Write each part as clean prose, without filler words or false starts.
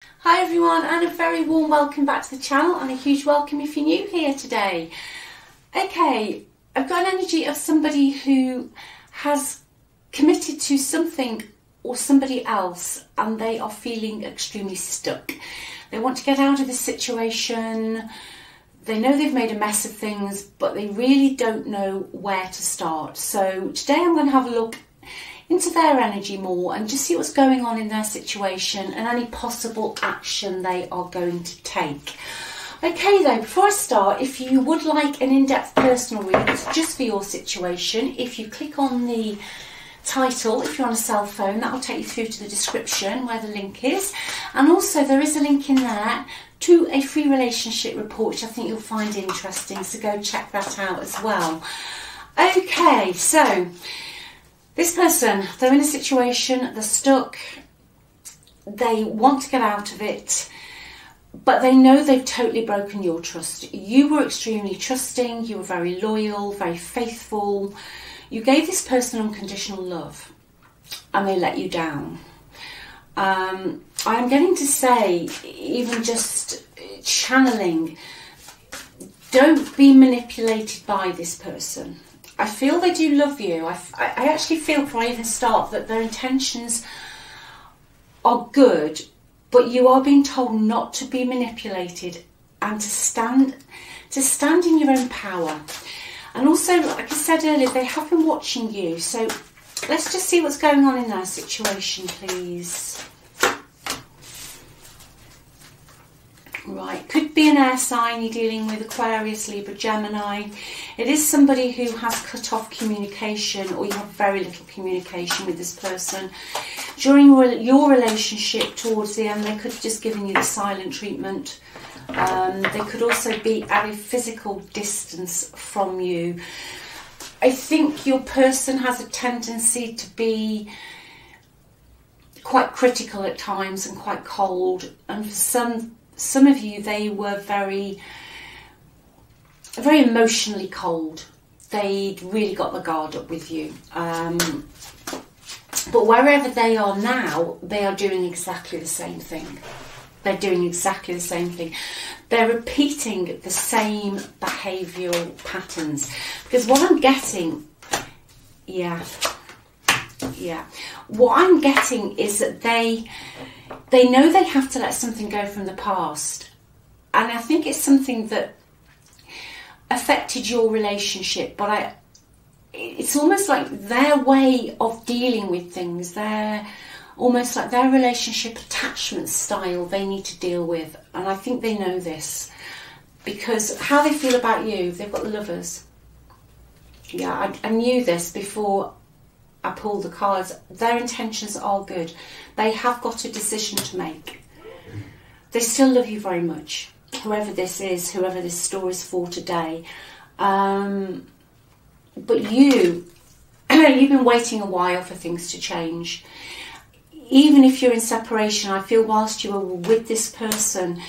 Hi everyone, and a very warm welcome back to the channel, and a huge welcome if you're new here today. Okay, I've got an energy of somebody who has committed to something or somebody else and they are feeling extremely stuck. They want to get out of this situation. They know they've made a mess of things, but they really don't know where to start. So today I'm going to have a look into their energy more and just see what's going on in their situation and any possible action they are going to take. Okay though, before I start, if you would like an in-depth personal reading just for your situation, if you click on the title, if you're on a cell phone, that will take you through to the description where the link is. And also there is a link in there to a free relationship report, which I think you'll find interesting, so go check that out as well. Okay, so this person, they're in a situation, they're stuck, they want to get out of it, but they know they've totally broken your trust. You were extremely trusting, you were very loyal, very faithful. You gave this person unconditional love and they let you down. I'm getting to say, even just channeling, don't be manipulated by this person. I feel they do love you. I actually feel, before I even start, that their intentions are good, but you are being told not to be manipulated and to stand in your own power. And also, like I said earlier, they have been watching you. So let's just see what's going on in their situation, please. Right, could be an air sign you're dealing with, Aquarius, Libra, Gemini. It is somebody who has cut off communication, or you have very little communication with this person. During your relationship towards the end, they could have just given you the silent treatment. They could also be at a physical distance from you. I think your person has a tendency to be quite critical at times and quite cold, and for some of you, they were very emotionally cold. They'd really got the guard up with you. But wherever they are now, they are doing exactly the same thing. They're doing exactly the same thing. They're repeating the same behavioural patterns. Because what I'm getting, what I'm getting is that they know they have to let something go from the past, and I think it's something that affected your relationship, but it's almost like their way of dealing with things, they're almost like their relationship attachment style they need to deal with. And I think they know this, because how they feel about you, they've got the Lovers. I knew this before I pulled the cards. Their intentions are good. They have got a decision to make. They still love you very much, whoever this is, whoever this story is for today. But you've been waiting a while for things to change. Even if you're in separation, I feel whilst you were with this person,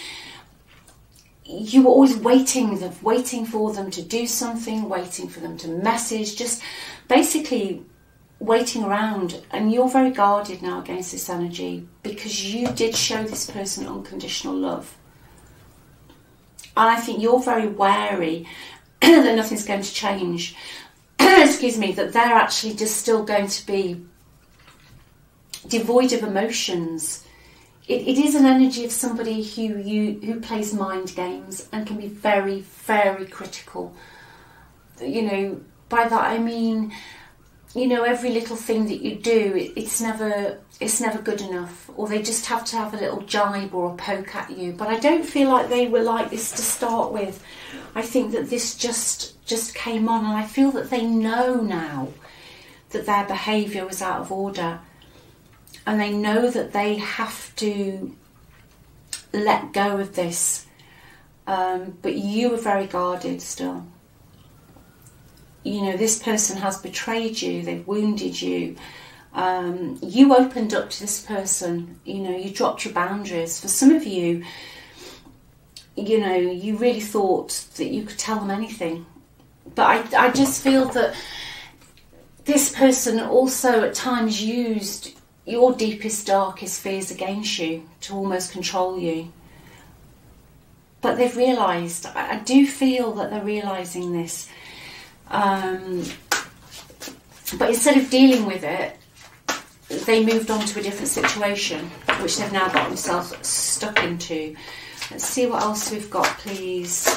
you were always waiting for them to do something, waiting for them to message, just basically waiting around. And you're very guarded now against this energy, because you did show this person unconditional love. And I think you're very wary that nothing's going to change. Excuse me, that they're actually just still going to be devoid of emotions. It is an energy of somebody who plays mind games and can be very, very critical. You know, by that I mean, you know, every little thing that you do, it's never good enough, or they just have to have a little jibe or a poke at you. But I don't feel like they were like this to start with. I think that this just came on, and I feel that they know now that their behaviour was out of order, and they know that they have to let go of this. But you were very guarded still. You know, this person has betrayed you, they've wounded you. You opened up to this person, you know, you dropped your boundaries. For some of you, you know, you really thought that you could tell them anything. But I just feel that this person also at times used your deepest, darkest fears against you to almost control you. But they've realised, I do feel that they're realising this. But instead of dealing with it, they moved on to a different situation, which they've now got themselves stuck into. Let's see what else we've got, please.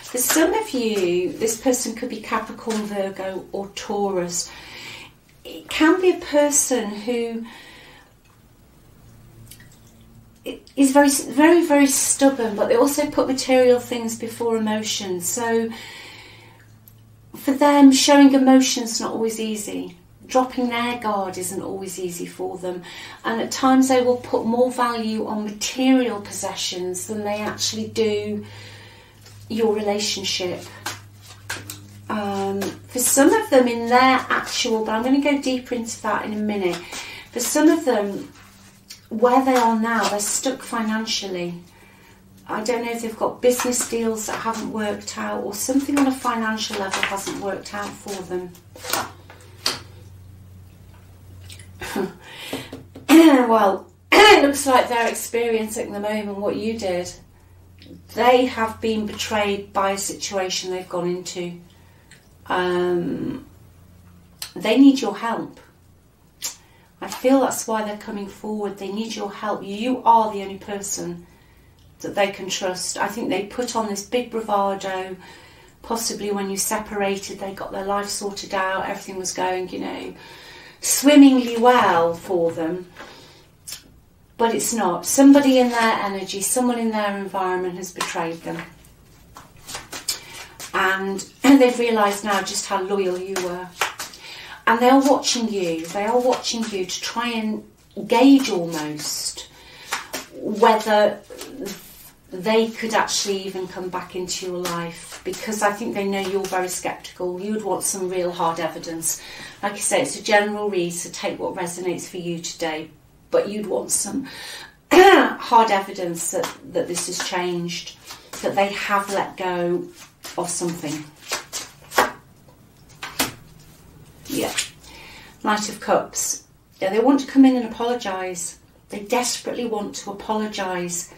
For some of you, this person could be Capricorn, Virgo or Taurus. It can be a person who is very, very, very stubborn, but they also put material things before emotions. So for them, showing emotions not always easy. Dropping their guard isn't always easy for them. And at times they will put more value on material possessions than they actually do your relationship. For some of them in their actual, but I'm going to go deeper into that in a minute. For some of them, where they are now, they're stuck financially. I don't know if they've got business deals that haven't worked out, or something on a financial level hasn't worked out for them. Well, it looks like they're experiencing at the moment what you did. They have been betrayed by a situation they've gone into. They need your help. I feel that's why they're coming forward. They need your help. You are the only person that they can trust. I think they put on this big bravado. Possibly when you separated, they got their life sorted out. Everything was going, you know, swimmingly well for them. But it's not. Somebody in their energy, someone in their environment has betrayed them. And they've realised now just how loyal you were. And they are watching you. They are watching you to try and gauge almost whether they could actually even come back into your life. Because I think they know you're very sceptical. You would want some real hard evidence. Like I say, it's a general read, so take what resonates for you today. But you'd want some hard evidence that this has changed, that they have let go of something. Yeah. Knight of Cups. Yeah, they want to come in and apologise. They desperately want to apologise.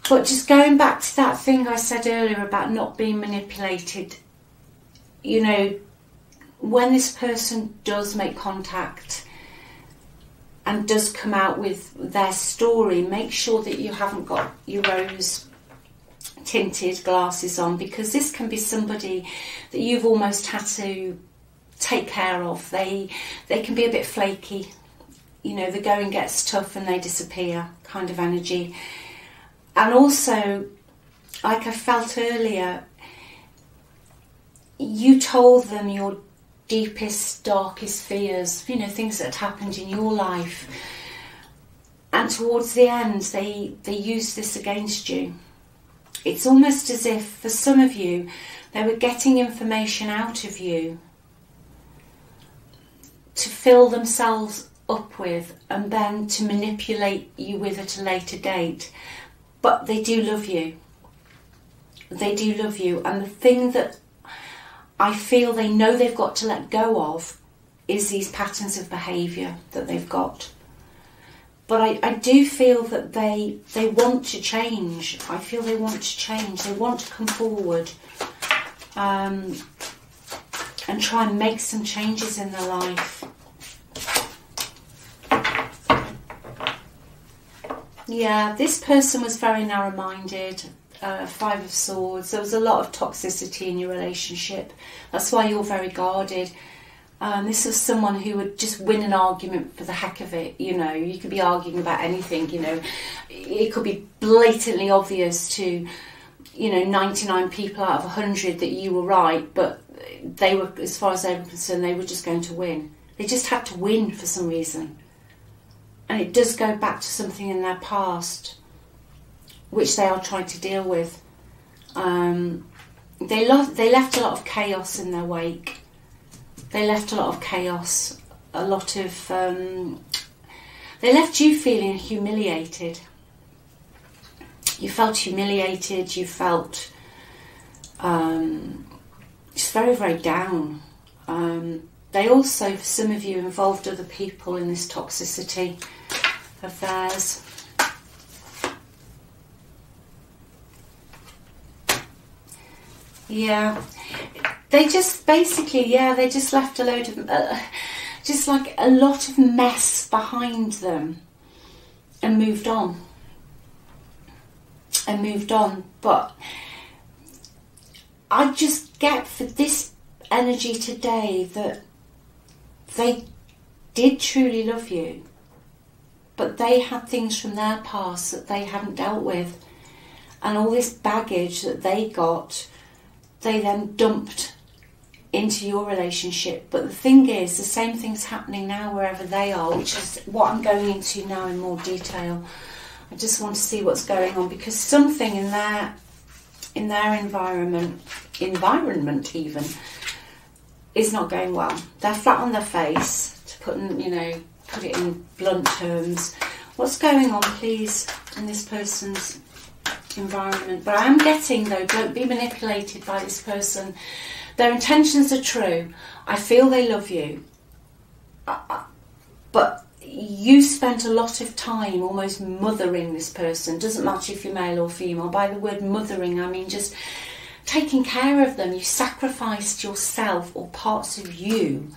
But just going back to that thing I said earlier about not being manipulated, you know, when this person does make contact and does come out with their story, make sure that you haven't got your rose tinted glasses on, because this can be somebody that you've almost had to take care of. They can be a bit flaky, you know, the going gets tough and they disappear kind of energy. And also, like I felt earlier, you told them your deepest, darkest fears, you know, things that had happened in your life. And towards the end, they used this against you. It's almost as if, for some of you, they were getting information out of you to fill themselves up with and then to manipulate you with at a later date. But they do love you. They do love you. And the thing that I feel they know they've got to let go of is these patterns of behaviour that they've got. But I do feel that they want to change. I feel they want to change. They want to come forward and try and make some changes in their life. Yeah, this person was very narrow-minded. 5 of Swords. There was a lot of toxicity in your relationship. That's why you're very guarded. This was someone who would just win an argument for the heck of it. You know, you could be arguing about anything. You know, it could be blatantly obvious to, you know, 99 people out of 100 that you were right, but they were, as far as they were concerned, they were just going to win. They just had to win for some reason. And it does go back to something in their past, which they are trying to deal with. They left a lot of chaos in their wake. They left a lot of chaos, a lot of... they left you feeling humiliated. You felt humiliated, you felt just very, very down. They also, for some of you, involved other people in this toxicity of theirs. Yeah, they just basically, they just left a load of, just like a lot of mess behind them and moved on. But I just get for this energy today that they did truly love you, but they had things from their past that they haven't dealt with, and all this baggage that they got, they then dumped into your relationship. But the thing is, the same thing's happening now wherever they are, which is what I'm going into now in more detail. I just want to see what's going on, because something in their environment even, is not going well. They're flat on their face, to put it in blunt terms. What's going on, please, in this person's environment? But I am getting, though, don't be manipulated by this person. Their intentions are true. I feel they love you. But you spent a lot of time almost mothering this person. Doesn't matter if you're male or female. By the word mothering, I mean just taking care of them. You sacrificed yourself or parts of you,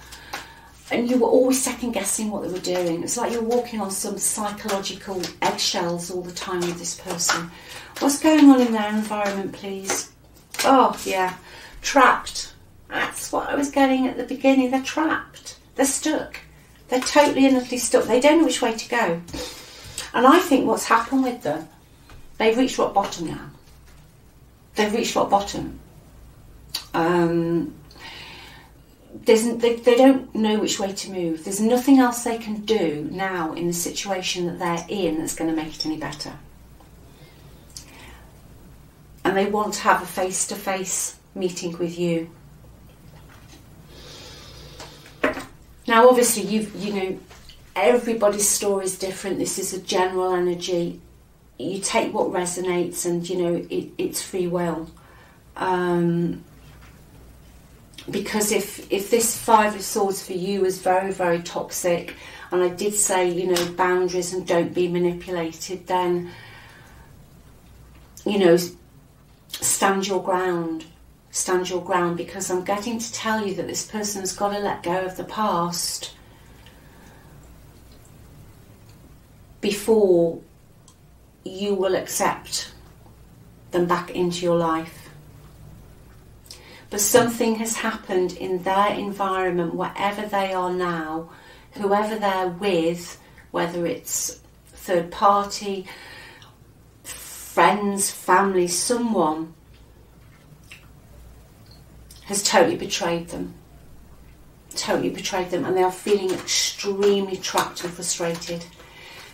and you were always second guessing what they were doing. It's like you're walking on some psychological eggshells all the time with this person. What's going on in their environment, please? Oh yeah, trapped. That's what I was getting at the beginning. They're trapped. They're stuck. They're totally and utterly stuck. They don't know which way to go. And I think what's happened with them, they've reached rock bottom now. They've reached rock bottom. They don't know which way to move. There's nothing else they can do now in the situation that they're in that's going to make it any better. And they want to have a face-to-face meeting with you. Now, obviously, you know, everybody's story is different. This is a general energy. You take what resonates, and you know it's free will. Because if this Five of Swords for you is very, very toxic, and I did say, you know, boundaries and don't be manipulated, then, you know, stand your ground. Stand your ground, because I'm getting to tell you that this person has got to let go of the past before you will accept them back into your life. But something has happened in their environment, wherever they are now, whoever they're with, whether it's third party, friends, family, someone has totally betrayed them. Totally betrayed them, and they are feeling extremely trapped and frustrated.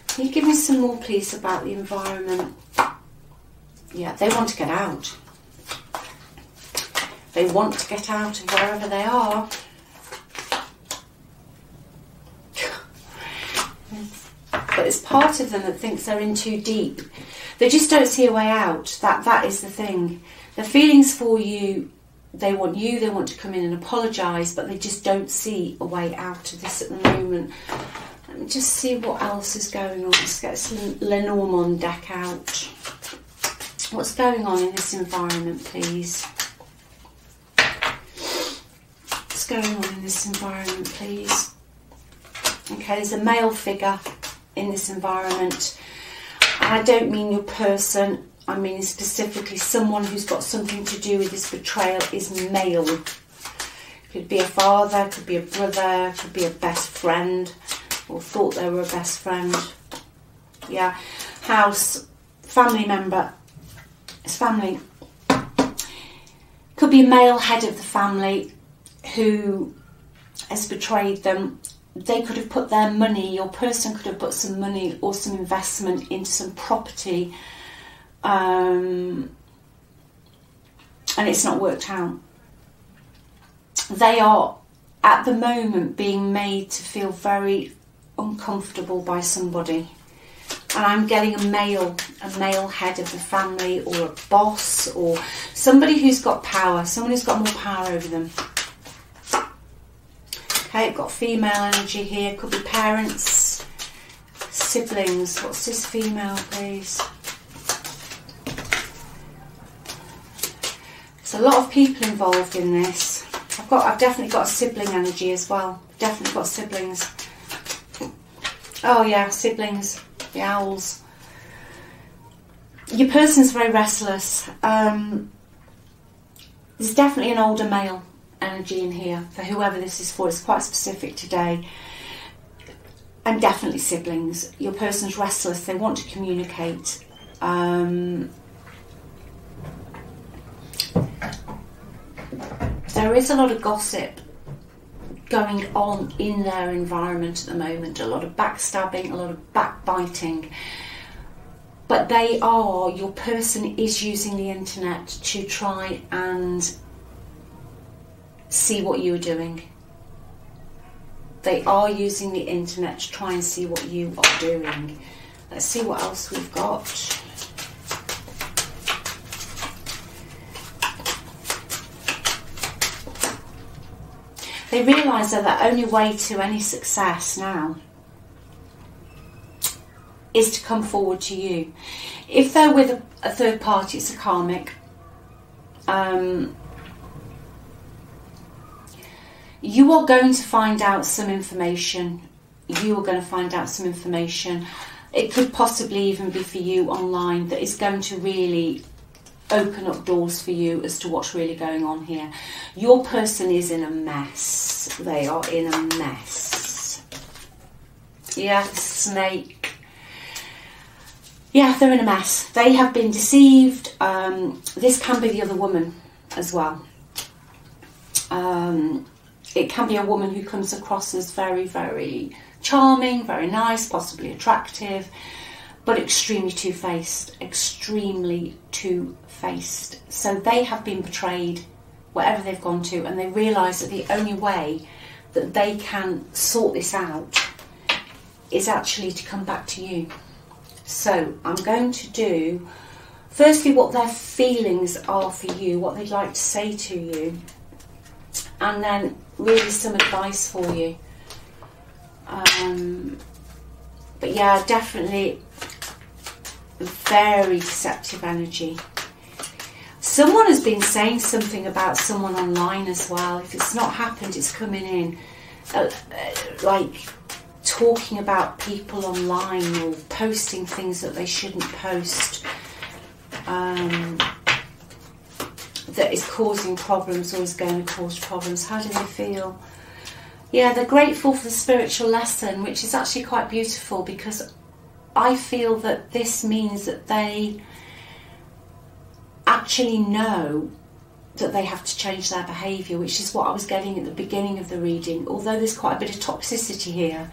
Can you give me some more, please, about the environment? Yeah, they want to get out. They want to get out of wherever they are. But there's part of them that thinks they're in too deep. They just don't see a way out. That is the thing. The feelings for you, they want to come in and apologise, but they just don't see a way out of this at the moment. Let me just see what else is going on. Let's get some Lenormand deck out. What's going on in this environment, please? What's going on in this environment, please? Okay, there's a male figure in this environment. And I don't mean your person. I mean specifically someone who's got something to do with this betrayal is male. Could be a father, could be a brother, could be a best friend, or thought they were a best friend. Yeah, house, family member. It's family. Could be a male head of the family who has betrayed them. They could have put their money, your person could have put some money or some investment into some property, and it's not worked out. They are at the moment being made to feel very uncomfortable by somebody, and I'm getting a male head of the family, or a boss, or somebody who's got power, someone who's got more power over them. Okay, I've got female energy here. Could be parents, siblings. What's this female, please? There's a lot of people involved in this. I've definitely got a sibling energy as well. Definitely got siblings. Oh yeah, siblings. The owls. Your person's very restless. There's definitely an older male energy in here for whoever this is for. It's quite specific today. And definitely siblings. Your person's restless. They want to communicate. There is a lot of gossip going on in their environment at the moment. A lot of backstabbing, a lot of backbiting. But your person is using the internet to try and see what you're doing. They are using the internet to try and see what you are doing. Let's see what else we've got. They realise that the only way to any success now is to come forward to you. If they're with a third party, it's a karmic. You are going to find out some information. You are going to find out some information. It could possibly even be for you online that is going to really open up doors for you as to what's really going on here. Your person is in a mess. They are in a mess. Yeah, snake. Yeah, they're in a mess. They have been deceived. This can be the other woman as well. It can be a woman who comes across as very, very charming, very nice, possibly attractive, but extremely two-faced. Extremely two-faced. So they have been betrayed, wherever they've gone to, and they realise that the only way that they can sort this out is actually to come back to you. So I'm going to do, firstly, what their feelings are for you, what they'd like to say to you, and then really some advice for you. But yeah, definitely very deceptive energy. Someone has been saying something about someone online as well. If it's not happened, it's coming in. Like talking about people online or posting things that they shouldn't post. That is causing problems or is going to cause problems. How do they feel? Yeah, they're grateful for the spiritual lesson, which is actually quite beautiful, because I feel that this means that they actually know that they have to change their behaviour, which is what I was getting at the beginning of the reading. Although there's quite a bit of toxicity here,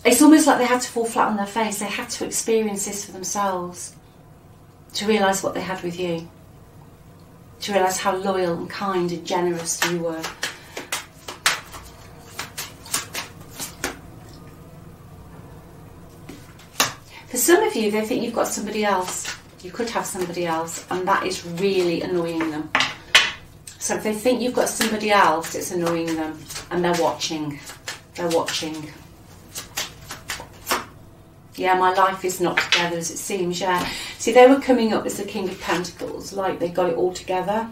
it's almost like they had to fall flat on their face. They had to experience this for themselves to realise what they had with you, to realise how loyal and kind and generous you were. For some of you, they think you've got somebody else. You could have somebody else, and that is really annoying them. So if they think you've got somebody else, it's annoying them, and they're watching. They're watching. Yeah, my life is not together as it seems, yeah. See, they were coming up as the King of Pentacles, like they got it all together.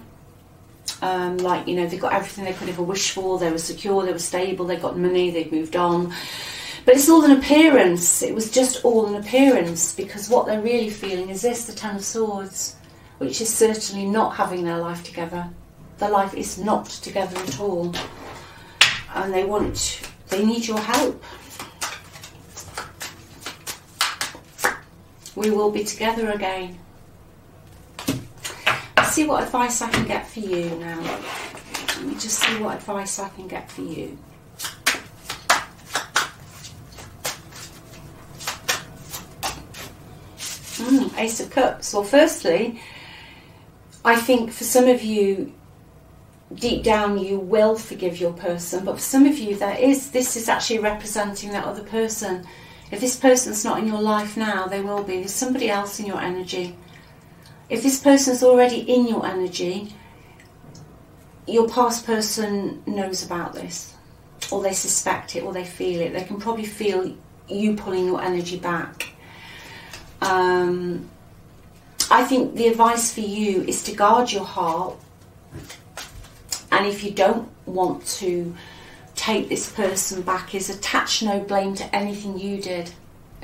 Like, you know, they got everything they could ever wish for. They were secure, they were stable, they got money, they'd moved on. But it's all an appearance. It was just all an appearance, because what they're really feeling is this, the Ten of Swords, which is certainly not having their life together. Their life is not together at all. And they need your help. We will be together again. Let's see what advice I can get for you now. Let me just see what advice I can get for you. Ace of Cups. Well, firstly, I think for some of you, deep down you will forgive your person, but for some of you this is actually representing that other person. If this person's not in your life now, they will be. There's somebody else in your energy. If this person's already in your energy, your past person knows about this. or they suspect it, or they feel it. They can probably feel you pulling your energy back. I think the advice for you is to guard your heart, and if you don't want to take this person back, is attach no blame to anything you did.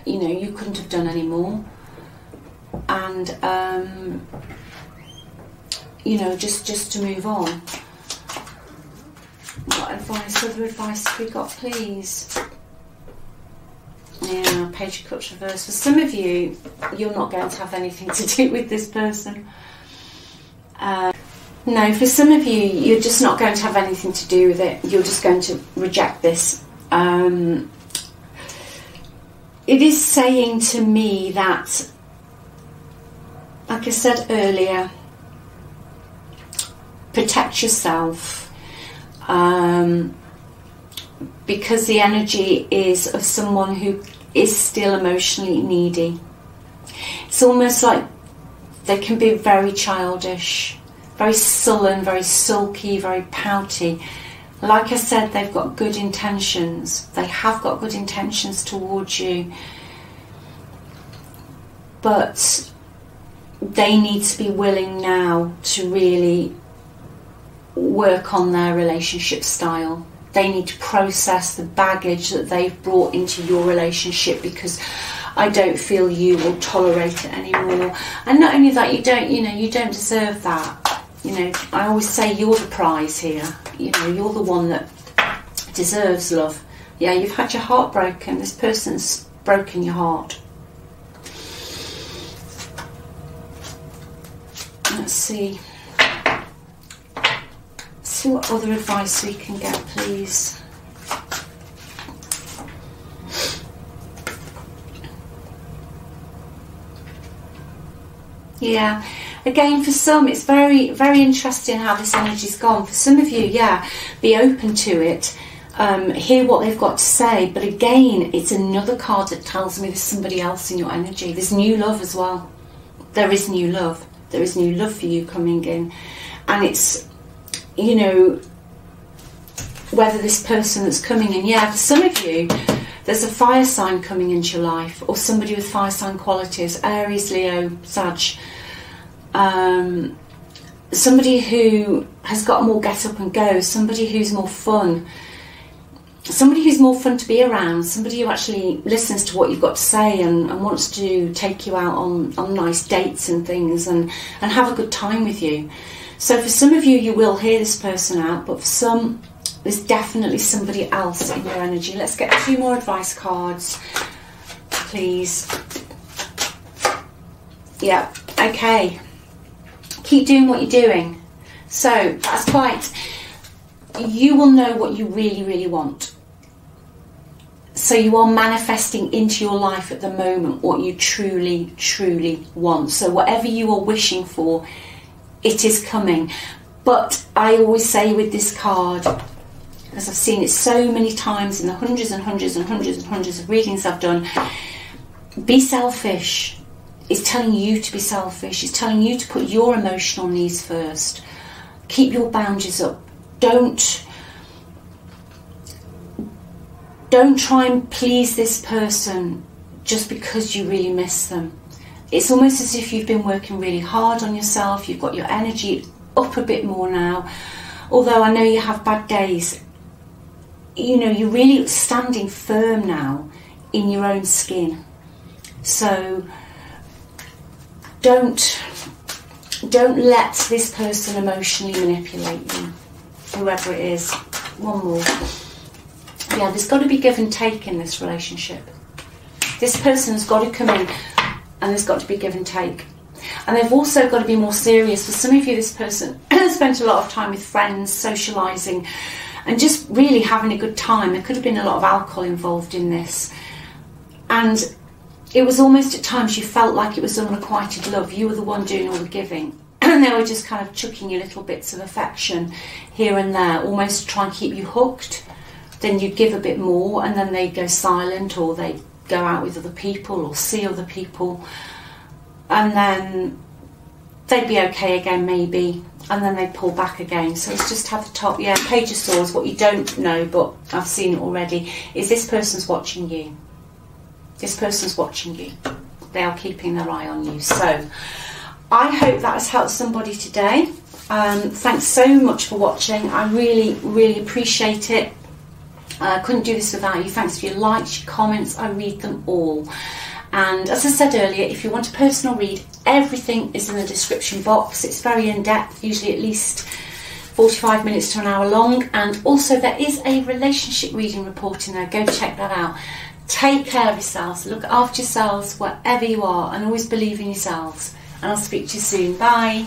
You know, you couldn't have done any more. And you know, just to move on. What other advice have we got, please? Yeah, Page of Cups reversed. For some of you, you're not going to have anything to do with this person. No, for some of you, you're just not going to have anything to do with it. You're just going to reject this. It is saying to me that, like I said earlier, protect yourself, because the energy is of someone who is still emotionally needy. It's almost like they can be very childish, very sullen, very sulky, very pouty. Like I said, they've got good intentions. They have got good intentions towards you, but they need to be willing now to really work on their relationship style. They need to process the baggage that they've brought into your relationship, because I don't feel you will tolerate it anymore. And not only that, you don't deserve that. You know, I always say you're the prize here. You know, you're the one that deserves love. Yeah, you've had your heart broken. This person's broken your heart. Let's see. See what other advice we can get, please. Yeah, again, for some, it's very, very interesting how this energy's gone. For some of you, yeah, be open to it. Hear what they've got to say. But again, it's another card that tells me there's somebody else in your energy. There's new love as well. There is new love. There is new love for you coming in. And it's, you know, whether this person that's coming in, yeah, for some of you, there's a fire sign coming into your life, or somebody with fire sign qualities, Aries, Leo, Sag. Somebody who has got more get up and go, somebody who's more fun, somebody who's more fun to be around, somebody who actually listens to what you've got to say and wants to take you out on nice dates and things and have a good time with you. So for some of you, you will hear this person out, but for some, there's definitely somebody else in your energy. Let's get 2 more advice cards, please. Yeah, okay. Keep doing what you're doing. So that's quite, you will know what you really, really want. So you are manifesting into your life at the moment what you truly, truly want. So whatever you are wishing for, it is coming. But I always say with this card, because I've seen it so many times in the hundreds and hundreds and hundreds and hundreds of readings I've done, be selfish. It's telling you to be selfish. It's telling you to put your emotional needs first. Keep your boundaries up. Don't try and please this person just because you really miss them. It's almost as if you've been working really hard on yourself. You've got your energy up a bit more now. Although I know you have bad days. You know, you're really standing firm now in your own skin. So don't let this person emotionally manipulate you, whoever it is. One more. Yeah, there's got to be give and take in this relationship. This person has got to come in and there's got to be give and take. And they've also got to be more serious. For some of you, this person spent a lot of time with friends, socialising, and just really having a good time. There could have been a lot of alcohol involved in this. And it was almost at times you felt like it was unrequited love. You were the one doing all the giving. And they were just kind of chucking you little bits of affection here and there, almost to try and keep you hooked. Then you'd give a bit more and then they'd go silent, or they'd go out with other people or see other people. And then they'd be okay again maybe. and then they pull back again. So it's just have the top. Yeah, Page of Swords. What you don't know, but I've seen it already, is this person's watching you. This person's watching you. They are keeping their eye on you. So I hope that has helped somebody today. Thanks so much for watching. I really, really appreciate it. I couldn't do this without you. Thanks for your likes, your comments. I read them all. And as I said earlier, if you want a personal read, everything is in the description box. It's very in-depth, usually at least 45 minutes to an hour long. And also there is a relationship reading report in there. Go check that out. Take care of yourselves. Look after yourselves wherever you are, and always believe in yourselves. And I'll speak to you soon. Bye.